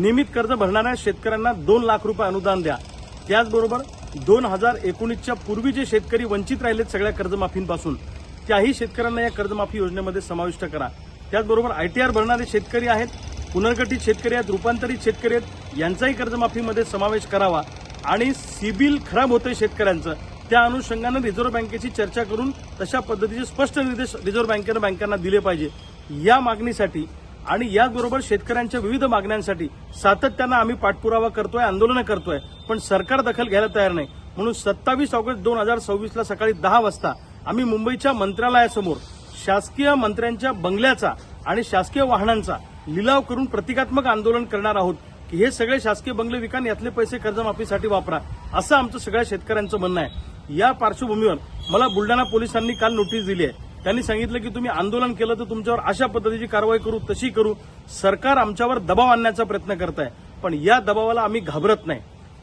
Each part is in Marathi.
नियमित कर्ज भरणाऱ्या शेतकऱ्यांना 2 लाख रुपये अनुदान द्या। त्याचबरोबर 2019च्या पूर्वी जे शेतकरी वंचित राहिलेत सगळ्या कर्जमाफींपासून त्याही शेतकऱ्यांना या कर्जमाफी योजनेमध्ये समाविष्ट करा। त्याचबरोबर आयटीआर भरणारे शेतकरी आहेत, पुनर्गठित शेतकरी आहेत, रूपांतरित शेतकरी आहेत, यांचाही कर्जमाफीमध्ये समावेश करावा। आणि सिबिल खराब होतंय शेतकऱ्यांचं, त्या अनुषंगाने रिझर्व्ह बँकेची चर्चा करून तशा पद्धतीचे स्पष्ट निर्देश रिझर्व्ह बँकेनं बँकांना दिले पाहिजे। या मागणीसाठी आणि याचबरोबर शेतकऱ्यांच्या विविध मागण्यांसाठी सातत्यानं आम्ही पाठपुरावा करतोय, आंदोलनं करतोय, पण सरकार दखल घ्यायला तयार नाही। म्हणून 27 ऑगस्ट 2026ला सकाळी 10 वाजता आम्ही मुंबईच्या मंत्रालयासमोर शासकीय मंत्र्यांच्या बंगल्याचा आणि शासकीय वाहनांचा लिलाव करून प्रतिकात्मक आंदोलन करणार आहोत की हे सगळे शासकीय बंगले विका, यातले पैसे कर्जमाफीसाठी वापरा, असं आमचं सगळ्या शेतकऱ्यांचं म्हणणं आहे। या पार्श्वभूमीवर मला बुलढाणा पोलिसांनी काल नोटीस दिली आहे। त्यांनी सांगितलं की तुम्ही आंदोलन केलं तर तुमच्यावर अशा पद्धतीची कारवाई करू, तशी करू। सरकार आमच्यावर दबाव आणण्याचा प्रयत्न करत आहे, पण या दबावाला आम्ही घाबरत नाही।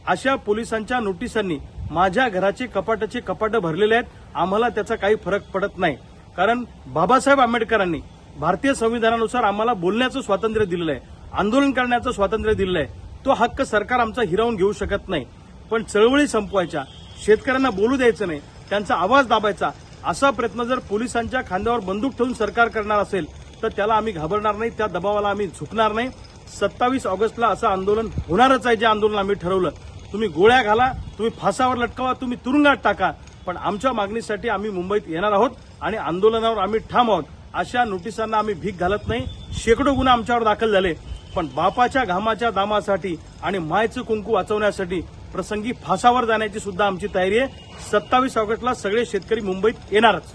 अशा पोलिसांच्या नोटिसांनी माझ्या घराचे कपाटाचे कपाट भरलेले आहेत, आम्हाला त्याचा काही फरक पडत नाही। कारण बाबासाहेब आंबेडकरांनी भारतीय संविधानानुसार आम्हाला बोलण्याचं स्वातंत्र्य दिलेलं आहे, आंदोलन करण्याचं स्वातंत्र्य दिलेलं आहे। तो हक्क सरकार आमचा हिरावून घेऊ शकत नाही। पण चळवळी संपवायच्या, शेतकऱ्यांना बोलू द्यायचं नाही, त्यांचा आवाज दाबायचा, असा प्रयत्न जर पोलिसांच्या खांद्यावर बंदूक ठेवून सरकार करणार असेल तर त्याला आम्ही घाबरणार नाही, त्या दबावाला आम्ही झुकणार नाही। 27 ऑगस्टला असं आंदोलन होणारच आहे, जे आंदोलन आम्ही ठरवलं। तुम्ही गोळ्या घाला, तुम्ही फासावर लटकावा, तुम्ही तुरुंगात टाका, पण आमच्या मागणीसाठी आम्ही मुंबईत येणार आहोत आणि आंदोलनावर आम्ही ठाम आहोत। अशा नोटिसांना आम्ही भीक घालत नाही। शेकडो गुन्हे आमच्यावर दाखल झाले, पण बापाच्या घामाच्या दामासाठी आणि मायचं कुंकू वाचवण्यासाठी प्रसंगी फासावर जाण्याची सुद्धा आमची तयारी आहे। 27 ऑगस्टला सगळे शेतकरी मुंबईत येणारच।